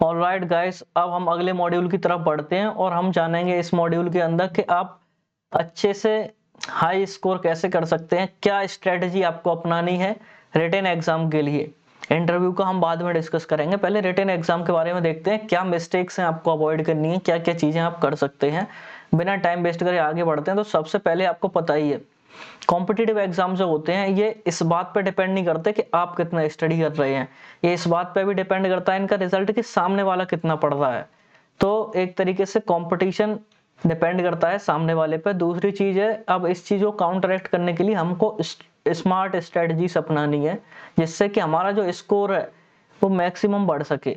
Alright guys, अब हम अगले मॉड्यूल की तरफ बढ़ते हैं और हम जानेंगे इस मॉड्यूल के अंदर कि आप अच्छे से हाई स्कोर कैसे कर सकते हैं, क्या स्ट्रेटजी आपको अपनानी है रिटन एग्जाम के लिए। इंटरव्यू का हम बाद में डिस्कस करेंगे, पहले रिटन एग्जाम के बारे में देखते हैं क्या मिस्टेक्स हैं आपको अवॉइड करनी है, क्या क्या चीजें आप कर सकते हैं। बिना टाइम वेस्ट करे आगे बढ़ते हैं। तो सबसे पहले आपको पता ही है कॉम्पिटिटिव एग्जाम जो होते हैं ये इस बात पे डिपेंड नहीं करते कि आप कितना स्टडी कर रहे हैं, ये इस बात पे भी डिपेंड करता है इनका रिजल्ट कि सामने वाला कितना पढ़ रहा है। तो एक तरीके से कंपटीशन डिपेंड करता है सामने वाले पे। दूसरी चीज है, अब इस चीज को काउंटरएक्ट करने के लिए हमको स्मार्ट स्ट्रेटजीज अपनानी है जिससे कि हमारा जो स्कोर है वो मैक्सिमम बढ़ सके।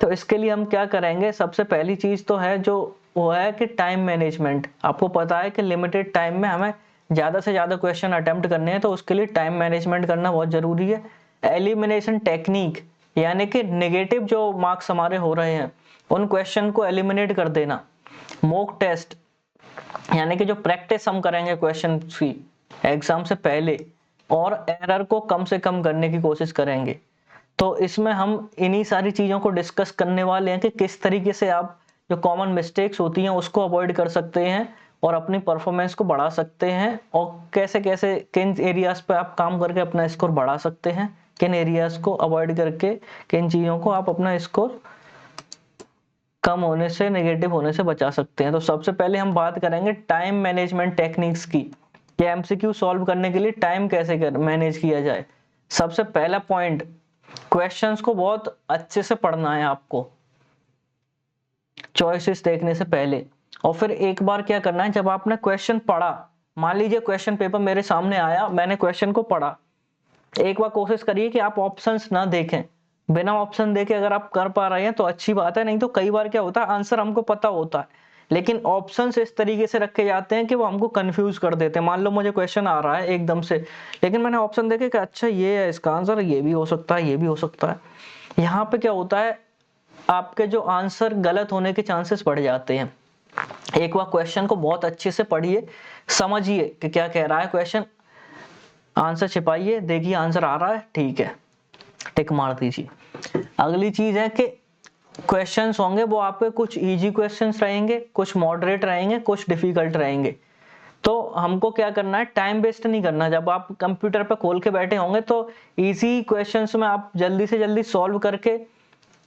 तो इसके लिए हम क्या करेंगे, सबसे पहली चीज तो है जो वो है कि टाइम मैनेजमेंट। आपको पता है कि लिमिटेड टाइम में हमें ज्यादा से ज्यादा क्वेश्चन अटेम्प्ट करने हैं, तो उसके लिए टाइम मैनेजमेंट करना बहुत जरूरी है। एलिमिनेशन टेक्निक यानी कि नेगेटिव जो मार्क्स हमारे हो रहे हैं उन क्वेश्चन को एलिमिनेट कर देना। मॉक टेस्ट यानी कि जो प्रैक्टिस हम करेंगे क्वेश्चन की एग्जाम से पहले, और एरर को कम से कम करने की कोशिश करेंगे। तो इसमें हम इन्हीं सारी चीजों को डिस्कस करने वाले हैं कि किस तरीके से आप जो कॉमन मिस्टेक्स होती हैं उसको अवॉइड कर सकते हैं और अपनी परफॉर्मेंस को बढ़ा सकते हैं, और कैसे कैसे किन एरियाज पे आप काम करके अपना स्कोर बढ़ा सकते हैं, किन एरियाज को अवॉइड करके किन चीजों को आप अपना स्कोर कम होने से, नेगेटिव होने से बचा सकते हैं। तो सबसे पहले हम बात करेंगे टाइम मैनेजमेंट टेक्निक्स की, कि एमसीक्यू सॉल्व करने के लिए टाइम कैसे मैनेज किया जाए। सबसे पहला पॉइंट, क्वेश्चंस को बहुत अच्छे से पढ़ना है आपको चॉइसेस देखने से पहले। और फिर एक बार क्या करना है, जब आपने क्वेश्चन पढ़ा, मान लीजिए क्वेश्चन पेपर मेरे सामने आया, मैंने क्वेश्चन को पढ़ा, एक बार कोशिश करिए कि आप ऑप्शंस ना देखें। बिना ऑप्शन देखे अगर आप कर पा रहे हैं तो अच्छी बात है, नहीं तो कई बार क्या होता है आंसर हमको पता होता है लेकिन ऑप्शंस इस तरीके से रखे जाते हैं कि वो हमको कंफ्यूज कर देते हैं। मान लो मुझे क्वेश्चन आ रहा है एकदम से, लेकिन मैंने ऑप्शन देखे कि अच्छा ये है इसका आंसर, ये भी हो सकता है, ये भी हो सकता है। यहाँ पे क्या होता है, आपके जो आंसर गलत होने के चांसेस बढ़ जाते हैं। एक बार क्वेश्चन को बहुत अच्छे से पढ़िए, समझिए कि क्या कह रहा है क्वेश्चन, आंसर छिपाइए, देखिए आंसर आ रहा है, ठीक है, टिक मार दीजिए। अगली चीज है कि क्वेश्चंस होंगे वो आपके कुछ इजी क्वेश्चंस रहेंगे, कुछ मॉडरेट रहेंगे, कुछ डिफिकल्ट रहेंगे। तो हमको क्या करना है, टाइम वेस्ट नहीं करना। जब आप कंप्यूटर पर खोल के बैठे होंगे तो इजी क्वेश्चंस में आप जल्दी से जल्दी सॉल्व करके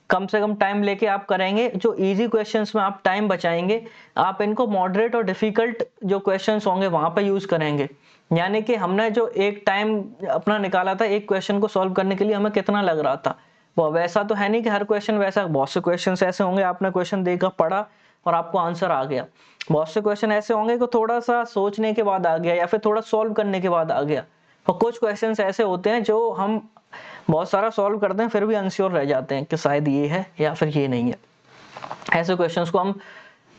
कम से कम टाइम लेके आप करेंगे। जो इजी क्वेश्चंस में आप टाइम बचाएंगे, आप इनको मॉडरेट और डिफिकल्ट जो क्वेश्चंस होंगे वहां पर यूज करेंगे। यानी कि हमने जो एक टाइम अपना निकाला था एक क्वेश्चन को सॉल्व करने के लिए, हमें कितना लग रहा था, वो वैसा तो है नहीं कि हर क्वेश्चन वैसा, बहुत से क्वेश्चन ऐसे होंगे आपने क्वेश्चन देखा पढ़ा और आपको आंसर आ गया। बहुत से क्वेश्चन ऐसे होंगे कि थोड़ा सा सोचने के बाद आ गया या फिर थोड़ा सॉल्व करने के बाद आ गया, और कुछ क्वेश्चन ऐसे होते हैं जो हम बहुत सारा सॉल्व करते हैं फिर भी अनश्योर रह जाते हैं कि शायद ये है या फिर ये नहीं है। ऐसे क्वेश्चंस को हम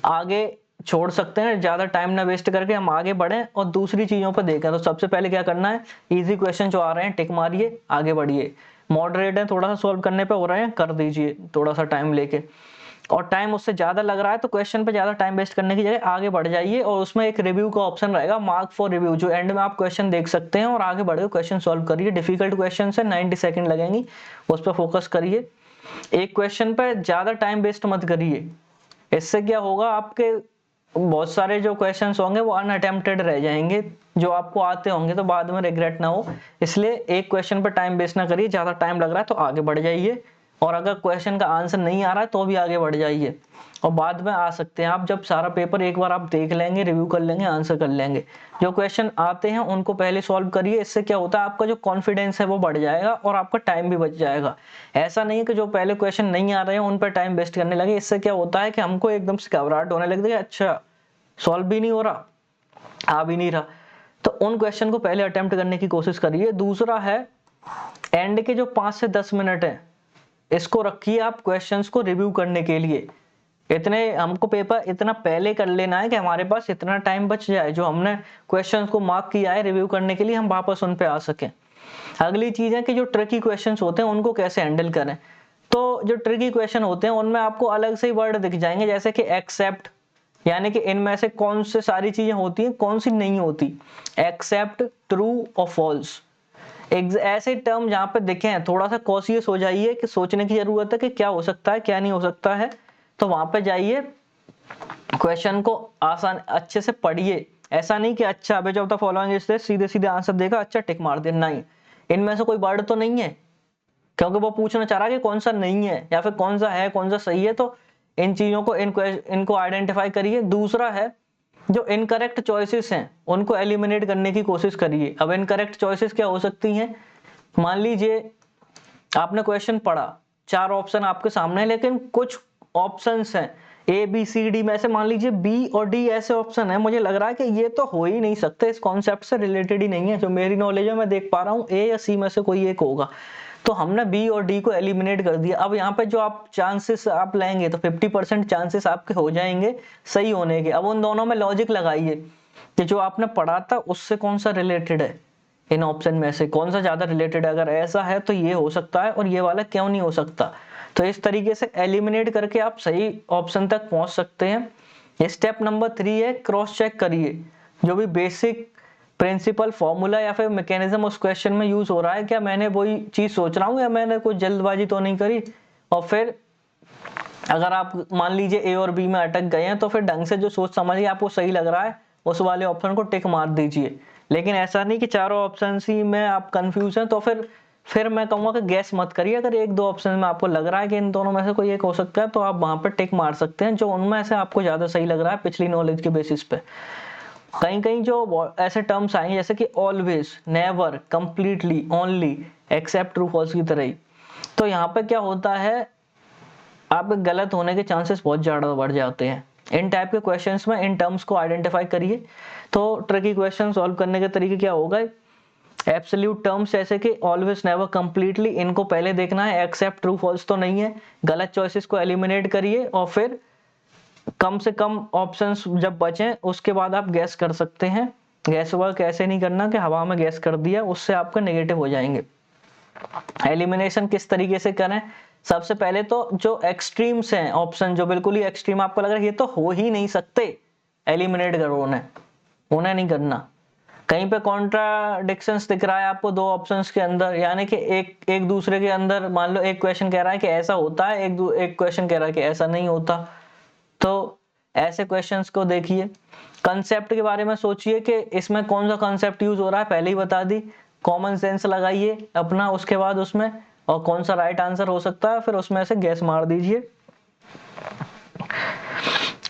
आगे छोड़ सकते हैं, ज्यादा टाइम ना वेस्ट करके हम आगे बढ़ें और दूसरी चीजों पर देखें। तो सबसे पहले क्या करना है, इजी क्वेश्चन जो आ रहे हैं टिक मारिए, आगे बढ़िए। मॉडरेट है, थोड़ा सा सॉल्व करने पे हो रहे हैं, कर दीजिए थोड़ा सा टाइम लेके। और टाइम उससे ज्यादा लग रहा है तो क्वेश्चन पे ज्यादा टाइम वेस्ट करने की जगह आगे बढ़ जाइए, और उसमें एक रिव्यू का ऑप्शन रहेगा, मार्क फॉर रिव्यू, जो एंड में आप क्वेश्चन देख सकते हैं और आगे बढ़ के क्वेश्चन सॉल्व करिए। डिफिकल्ट क्वेश्चन है, 90 सेकंड लगेंगी, उस पर फोकस करिए। एक क्वेश्चन पे ज्यादा टाइम वेस्ट मत करिए, इससे क्या होगा, आपके बहुत सारे जो क्वेश्चंस होंगे वो अनअटेम्प्टेड रह जाएंगे, जो आपको आते होंगे तो बाद में रिग्रेट ना हो। इसलिए एक क्वेश्चन पर टाइम वेस्ट ना करिए, ज्यादा टाइम लग रहा है तो आगे बढ़ जाइए, और अगर क्वेश्चन का आंसर नहीं आ रहा है तो भी आगे बढ़ जाइए, और बाद में आ सकते हैं आप। जब सारा पेपर एक बार आप देख लेंगे, रिव्यू कर लेंगे, आंसर कर लेंगे, जो क्वेश्चन आते हैं उनको पहले सॉल्व करिए। इससे क्या होता है, आपका जो कॉन्फिडेंस है वो बढ़ जाएगा और आपका टाइम भी बच जाएगा। ऐसा नहीं है कि जो पहले क्वेश्चन नहीं आ रहे हैं उन पर टाइम वेस्ट करने लगे, इससे क्या होता है कि हमको एकदम से घबराहट होने लगती है, अच्छा सॉल्व भी नहीं हो रहा, आ भी नहीं रहा। तो उन क्वेश्चन को पहले अटेम्प्ट करने की कोशिश करिए। दूसरा है, एंड के जो 5 से 10 मिनट है इसको रखिए आप क्वेश्चंस को रिव्यू करने के लिए। इतने हमको पेपर इतना पहले कर लेना है कि हमारे पास इतना टाइम बच जाए, जो हमने क्वेश्चंस को मार्क किया है रिव्यू करने के लिए, हम वापस उन पे आ सकें। अगली चीज है कि जो ट्रिकी क्वेश्चंस होते हैं उनको कैसे हैंडल करें। तो जो ट्रिकी क्वेश्चन होते हैं उनमें आपको अलग से ही वर्ड दिख जाएंगे, जैसे कि एक्सेप्ट, यानी कि इनमें से कौन से सारी चीजें होती हैं, कौन सी नहीं होती, एक्सेप्ट, ट्रू और फॉल्स। ऐसे टर्म जहाँ पे दिखे हैं थोड़ा सा कॉशियस हो जाइए कि सोचने की जरूरत है कि क्या हो सकता है क्या नहीं हो सकता है, तो वहां पे जाइए, क्वेश्चन को आसान अच्छे से पढ़िए। ऐसा नहीं कि अच्छा अभी जब तक फॉलोइंग इज दिस सीधे सीधे आंसर देगा अच्छा टिक मार दिया, नहीं, इनमें से कोई वर्ड तो नहीं है, क्योंकि वो पूछना चाह रहा है कि कौन सा नहीं है या फिर कौन सा है कौन सा सही है, तो इन चीजों को इनको आइडेंटिफाई करिए। दूसरा है जो इनकरेक्ट चॉइसेस हैं उनको एलिमिनेट करने की कोशिश करिए। अब इनकरेक्ट चॉइसेस क्या हो सकती हैं, मान लीजिए आपने क्वेश्चन पढ़ा, 4 ऑप्शन आपके सामने है, लेकिन कुछ ऑप्शंस हैं ए बी सी डी में से, मान लीजिए बी और डी ऐसे ऑप्शन है, मुझे लग रहा है कि ये तो हो ही नहीं सकते, इस कॉन्सेप्ट से रिलेटेड ही नहीं है, जो मेरी नॉलेज है मैं देख पा रहा हूँ ए या सी में से कोई एक होगा, तो हमने बी और डी को एलिमिनेट कर दिया। अब यहाँ पे जो आप चांसेस आप लेंगे तो 50% चांसेस आपके हो जाएंगे सही होने के। अब उन दोनों में लॉजिक लगाइए कि जो आपने पढ़ा था उससे कौन सा रिलेटेड है, इन ऑप्शन में से कौन सा ज्यादा रिलेटेड है, अगर ऐसा है तो ये हो सकता है और ये वाला क्यों नहीं हो सकता। तो इस तरीके से एलिमिनेट करके आप सही ऑप्शन तक पहुंच सकते हैं। स्टेप नंबर 3 है क्रॉस चेक करिए, जो भी बेसिक प्रिंसिपल फॉर्मूला या फिर मैकेनिज्म उस क्वेश्चन में यूज हो रहा है, क्या मैंने वही चीज सोच रहा हूँ या मैंने कुछ जल्दबाजी तो नहीं करी। और फिर अगर आप मान लीजिए ए और बी में अटक गए हैं तो फिर ढंग से जो सोच समझिए आपको सही लग रहा है उस वाले ऑप्शन को टिक मार दीजिए। लेकिन ऐसा नहीं कि चारों ऑप्शन ही में आप कंफ्यूज हैं तो फिर मैं कहूंगा कि गैस मत करिए। अगर एक दो ऑप्शन में आपको लग रहा है कि इन दोनों में से कोई एक हो सकता है तो आप वहां पर टिक मार सकते हैं जो उनमें से आपको ज्यादा सही लग रहा है पिछली नॉलेज के बेसिस पे। कहीं कहीं जो ऐसे टर्म्स आएंगे जैसे कि always, never, completely, only, except, true false की तरह ही, तो यहाँ पे क्या होता है आप गलत होने के चांसेस बहुत ज्यादा बढ़ जाते हैं। इन टाइप के क्वेश्चंस में इन टर्म्स को आइडेंटिफाई करिए। तो ट्रिकी क्वेश्चन सॉल्व करने के तरीके क्या होगा, एब्सोल्यूट टर्म्स जैसे कि ऑलवेज, नेवर, कंप्लीटली, इनको पहले देखना है, एक्सेप्ट, ट्रू फॉल्स तो नहीं है, गलत चॉइसेस को एलिमिनेट करिए और फिर कम से कम ऑप्शंस जब बचें उसके बाद आप गैस कर सकते हैं। गैस वर्क ऐसे नहीं करना कि हवा में गैस कर दिया, उससे आपका नेगेटिव हो जाएंगे। एलिमिनेशन किस तरीके से करें, सबसे पहले तो जो एक्सट्रीम्स हैं ऑप्शन, जो बिल्कुल ही एक्सट्रीम आपको लग रहा है ये तो हो ही नहीं सकते, एलिमिनेट करो उन्हें नहीं करना। कहीं पे कॉन्ट्राडिक्शंस दिख रहा है आपको दो ऑप्शंस के अंदर, यानी कि एक दूसरे के अंदर, मान लो एक क्वेश्चन कह रहा है कि ऐसा होता है, एक क्वेश्चन कह रहा है कि ऐसा नहीं होता, तो ऐसे क्वेश्चंस को देखिए। कंसेप्ट के बारे में सोचिए कि इसमें कौन सा कंसेप्ट यूज हो रहा है, पहले ही बता दी, कॉमन सेंस लगाइए अपना उसके बाद उसमें, और कौन सा राइट आंसर हो सकता है फिर उसमें से गैस मार दीजिए।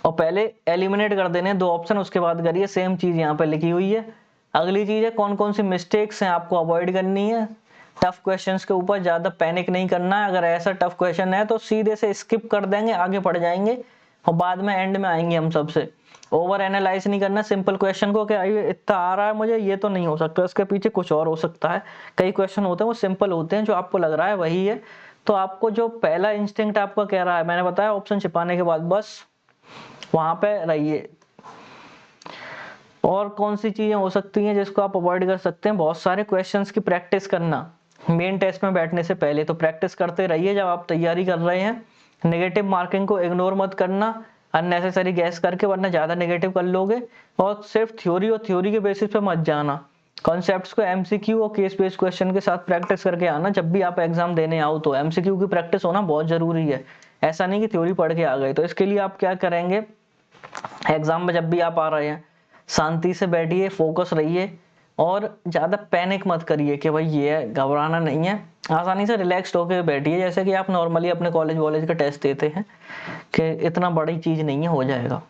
और पहले एलिमिनेट कर देने दो ऑप्शन, उसके बाद करिए, सेम चीज यहाँ पे लिखी हुई है। अगली चीज है कौन कौन सी मिस्टेक्स हैं आपको अवॉइड करनी है। टफ क्वेश्चंस के ऊपर ज्यादा पैनिक नहीं करना है, अगर ऐसा टफ क्वेश्चन है तो सीधे से स्किप कर देंगे, आगे बढ़ जाएंगे और बाद में एंड में आएंगे हम सबसे। ओवर एनालाइज नहीं करना सिंपल क्वेश्चन को, क्या ये इतना आ रहा है मुझे, ये तो नहीं हो सकता, इसके पीछे कुछ और हो सकता है। कई क्वेश्चन होते हैं वो सिंपल होते हैं, जो आपको लग रहा है वही है, तो आपको जो पहला इंस्टिंक्ट आपका कह रहा है, मैंने बताया ऑप्शन छिपाने के बाद, बस वहां पे रहिए। और कौन सी चीजें हो सकती हैं जिसको आप अवॉइड कर सकते हैं, बहुत सारे क्वेश्चंस की प्रैक्टिस करना, मेन टेस्ट में बैठने से पहले तो प्रैक्टिस करते रहिए जब आप तैयारी कर रहे हैं। नेगेटिव मार्किंग को इग्नोर मत करना अननेसेसरी गैस करके, वरना ज्यादा नेगेटिव कर लोगे। और सिर्फ थ्योरी और थ्योरी के बेसिस पे मत जाना, कॉन्सेप्ट्स को एमसीक्यू और केस बेस्ड क्वेश्चन के साथ प्रैक्टिस करके आना। जब भी आप एग्जाम देने आओ तो एमसीक्यू की प्रैक्टिस होना बहुत जरूरी है, ऐसा नहीं कि थ्योरी पढ़ के आ गए। तो इसके लिए आप क्या करेंगे, एग्जाम में जब भी आप आ रहे हैं शांति से बैठिए, फोकस रहिए और ज्यादा पैनिक मत करिए कि भाई ये है, घबराना नहीं है, आसानी से रिलैक्स्ड होकर बैठिए जैसे कि आप नॉर्मली अपने कॉलेज का टेस्ट देते हैं, कि इतना बड़ी चीज नहीं है, हो जाएगा।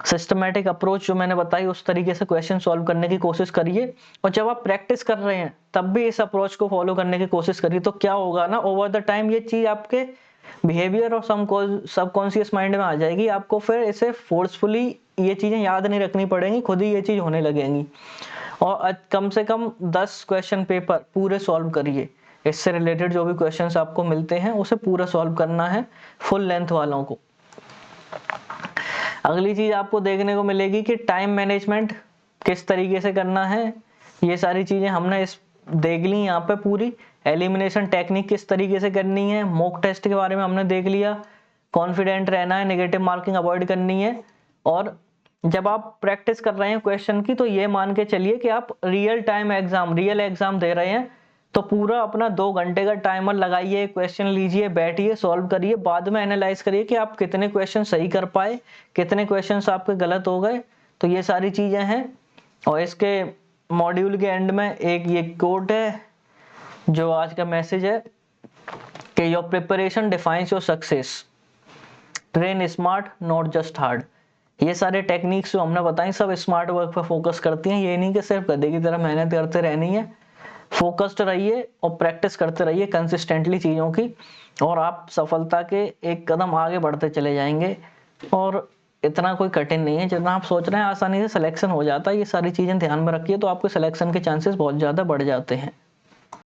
सिस्टमैटिक अप्रोच जो मैंने बताई उस तरीके से क्वेश्चन सॉल्व करने की कोशिश करिए, और जब आप प्रैक्टिस कर रहे हैं तब भी इस अप्रोच को फॉलो करने की कोशिश करिए। तो क्या होगा ना, ओवर द टाइम ये चीज आपके बिहेवियर और सबकॉन्शियस माइंड में आ जाएगी, आपको फिर इसे फोर्सफुली ये चीजें याद नहीं रखनी पड़ेंगी, खुद ही ये चीज होने लगेंगी। और कम से कम 10 क्वेश्चन पेपर पूरे सॉल्व करिए, इससे रिलेटेड जो भी क्वेश्चंस आपको मिलते हैं उसे पूरा सॉल्व करना है, फुल लेंथ वालों को। अगली चीज आपको देखने को मिलेगी कि टाइम मैनेजमेंट किस तरीके से करना है, ये सारी चीजें हमने इस देख ली यहाँ पे पूरी। एलिमिनेशन टेक्निक किस तरीके से करनी है, मॉक टेस्ट के बारे में हमने देख लिया, कॉन्फिडेंट रहना है, नेगेटिव मार्किंग अवॉइड करनी है। और जब आप प्रैक्टिस कर रहे हैं क्वेश्चन की तो ये मान के चलिए कि आप रियल एग्जाम दे रहे हैं, तो पूरा अपना 2 घंटे का टाइमर लगाइए, क्वेश्चन लीजिए, बैठिए, सॉल्व करिए, बाद में एनालाइज करिए कि आप कितने क्वेश्चन सही कर पाए, कितने क्वेश्चंस आपके गलत हो गए। तो ये सारी चीजें हैं। और इसके मॉड्यूल के एंड में एक ये कोट है जो आज का मैसेज है कि your preparation defines your success, train smart not just hard. ये सारे टेक्निक्स जो हमने बताई सब स्मार्ट वर्क पर फोकस करती हैं। ये नहीं कि सिर्फ गधे की तरह मेहनत करते रहनी है। फोकस्ड रहिए और प्रैक्टिस करते रहिए कंसिस्टेंटली चीज़ों की, और आप सफलता के एक कदम आगे बढ़ते चले जाएंगे। और इतना कोई कठिन नहीं है जितना आप सोच रहे हैं, आसानी से सिलेक्शन हो जाता है। ये सारी चीज़ें ध्यान में रखिए तो आपके सिलेक्शन के चांसेस बहुत ज़्यादा बढ़ जाते हैं।